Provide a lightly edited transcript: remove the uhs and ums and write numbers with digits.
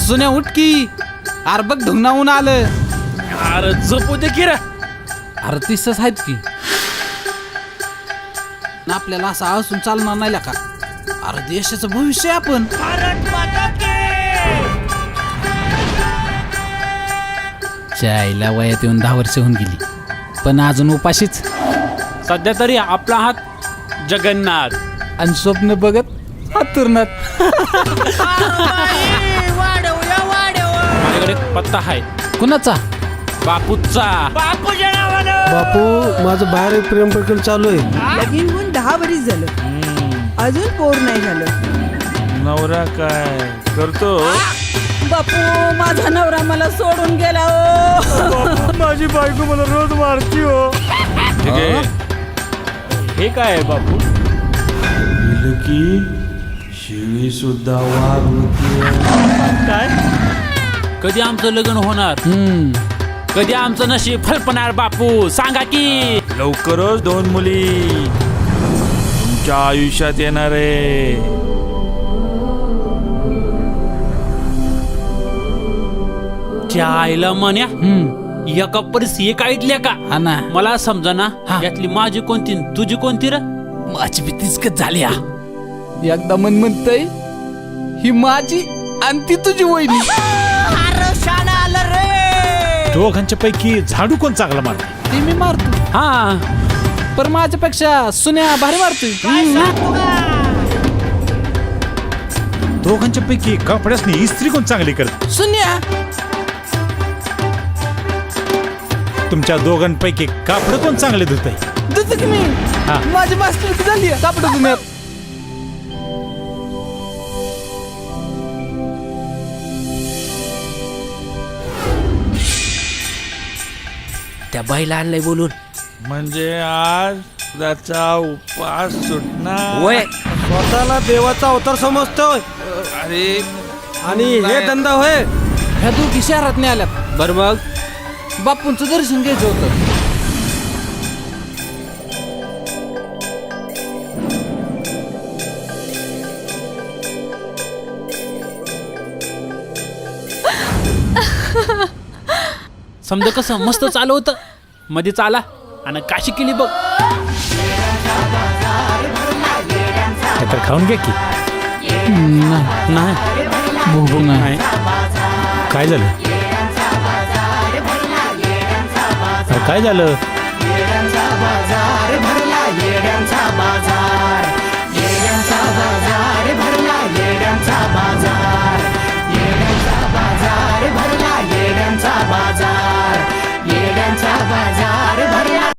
सुन्या उठकी. अरे बघ ढुंगणाहून आलं. अरे झोपू दे की रे. अरे तिसच आहेत की ना, आपल्याला असं असून चालणार नाही का. अरे देशाचं भविष्य आहे आपण. चायला वयात येऊन 10 वर्ष होऊन गेली पण अजून उपाशीच. सध्या तरी आपला हात जगन्नाथ आणि स्वप्न बघत हातुरनाथ. माझ्याकडे पत्ता आहे कुणाचा? बापूचा. बापू माझं बाहेर एक प्रेम प्रकल्प चालू आहे. लगीन होऊन 10 वर्ष झालं, अजून पोर नाही झालं. नवरा काय करतो? बापू माझा नवरा मला सोडून गेला. ओ माझी बायको मला रोज मारती हो. ठीक आहे. हे काय आहे बापू? की शिळी सुद्धा वाघ होती. काय? कधी आमचं लग्न होणार? कधी आमचं नशीब फलपणार बापू सांगा की. लवकरच 2 मुली तुमच्या आयुष्यात येणार आहे. त्या आईला म्हण्या एका परिस्थिती एक ऐकल्या का? हा ना. मला समजा ना हा. यातली माझी कोणती तुझी कोणती रे? माझी भीतीच कच झाली. एकदा मन म्हणतय ही माझी आणि ती तुझी वहिनी. दोघांच्या पैकी झाडू कोण चांगला मारतो? ती मी मारतो हा पण माझ्यापेक्षा सुन्या भारी मारतोय. दोघांच्या पैकी कपड्यासनी इस्त्री कोण चांगली करत? सुन्या. तुमच्या दोघांपैकी कापड कोण चांगले धुत आहे? दुसरं की मी. हा. माझी मास्टर झाली कापड धुण्यात. त्या बाईला आणलंय बोलून. म्हणजे आज त्याचा उपास सुटणार. वय स्वतःला देवाचा अवतार समजतोय अरे आणि हे धंदा होय. ह्या दोघी शहरात नाही आल्यात. बर मग बापूंचं दर्शन घ्यायचं होतं. समजा कसं मस्त चालू होतं मध्ये चाला आणि काशी केली बघ. तर खाऊन घ्या की. नाही भूक नाही. काय झालं? काय झालं?